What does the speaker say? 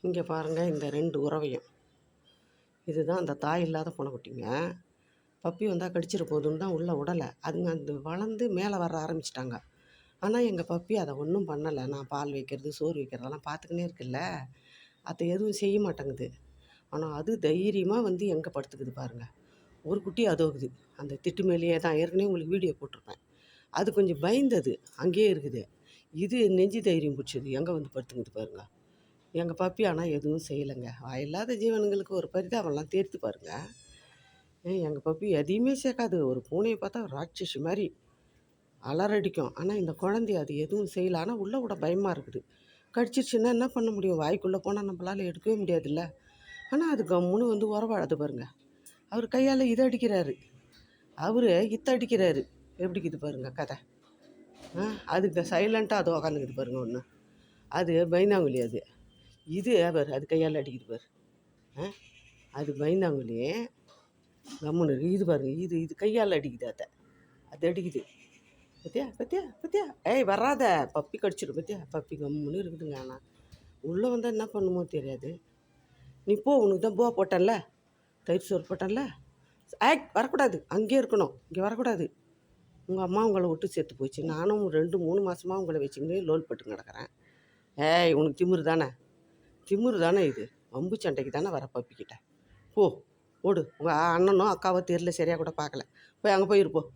இங்கே பாருங்கள் இந்த 2 உறவையும். இதுதான் அந்த தாய் இல்லாத பூனைக்குட்டிங்க. பப்பி வந்தால் கடிச்சிட போகுதுன்னு தான் உள்ளே விடலை. அதுங்க அந்த வளர்ந்து மேலே வர ஆரம்பிச்சிட்டாங்க. ஆனால் எங்கள் பப்பி அதை ஒன்றும் பண்ணலை. நான் பால் வைக்கிறது, சோறு வைக்கிறதெல்லாம் பார்த்துக்கினே இருக்குல்ல, அதை எதுவும் செய்ய மாட்டேங்குது. ஆனால் அது தைரியமாக வந்து எங்கே படுத்துக்குது பாருங்கள். ஒரு குட்டி அதோகுது அந்த திட்டு மேலேயே தான். ஏற்கனவே உங்களுக்கு வீடியோ போட்டிருப்பேன். அது கொஞ்சம் பயந்தது, அங்கேயே இருக்குது. இது நெஞ்சு தைரியம் பிடிச்சது எங்கே வந்து படுத்துக்குது பாருங்கள். எங்கள் பப்பி ஆனால் எதுவும் செய்யலைங்க. வாயில்லாத ஜீவனுங்களுக்கு ஒரு பரிதாபம்லாம் தேர்த்து பாருங்கள். எங்கள் பப்பி எதையுமே சேர்க்காது. ஒரு பூனையை பார்த்தா ராட்சசி மாதிரி அலறடிக்கும். ஆனால் இந்த குழந்தைய அது எதுவும் செய்யலை. ஆனால் உள்ளே விட பயமாக இருக்குது. கடிச்சிருச்சுன்னா என்ன பண்ண முடியும்? வாய்க்குள்ளே போனால் நம்மளால் எடுக்கவே முடியாதுல்ல. ஆனால் அது கம்முன்னு வந்து உறவாடாது பாருங்கள். அவர் கையால் இதை அடிக்கிறாரு, அவர் இத்தை அடிக்கிறாரு. எப்படிக்குது பாருங்கள் கதை. அதுக்கு சைலண்ட்டாக அது உக்காந்துக்குது பாருங்கள். ஒன்று அது பயந்தாங்குழி. இது அவர் அது கையால் அடிக்குது பாரு. அது பயந்தாங்குழி கம்முன்னு இருக்குது. இது பாருங்கள், இது கையால் அடிக்குது. அது அடிக்குது. பத்தியா ஏய் வராத, பப்பி கடிச்சிடும். பப்பி கம்முன்னு இருக்குதுங்க. ஆனால் உள்ளே வந்தால் என்ன பண்ணுமோ தெரியாது. நீ போ, உனக்கு தான் பூவா போட்டேன்ல, தயிர் சோறு போட்டேன்ல. வரக்கூடாது, அங்கேயே இருக்கணும், இங்கே வரக்கூடாது. உங்கள் அம்மா உங்களை விட்டு செத்து போச்சு. நானும் 2-3 மாதமாக உங்களை வச்சுக்கின்னு லோல் பட்டு கிடக்கிறேன். ஏய் உனக்கு திமிரு தானே இது? வம்பு சண்டைக்கு தானே வர பப்பிக்கிட்ட. போ ஓடு. உங்கள் அண்ணனும் அக்காவோ தெரியல, சரியாக கூட பார்க்கல. போய் அங்கே போயிருப்போம்.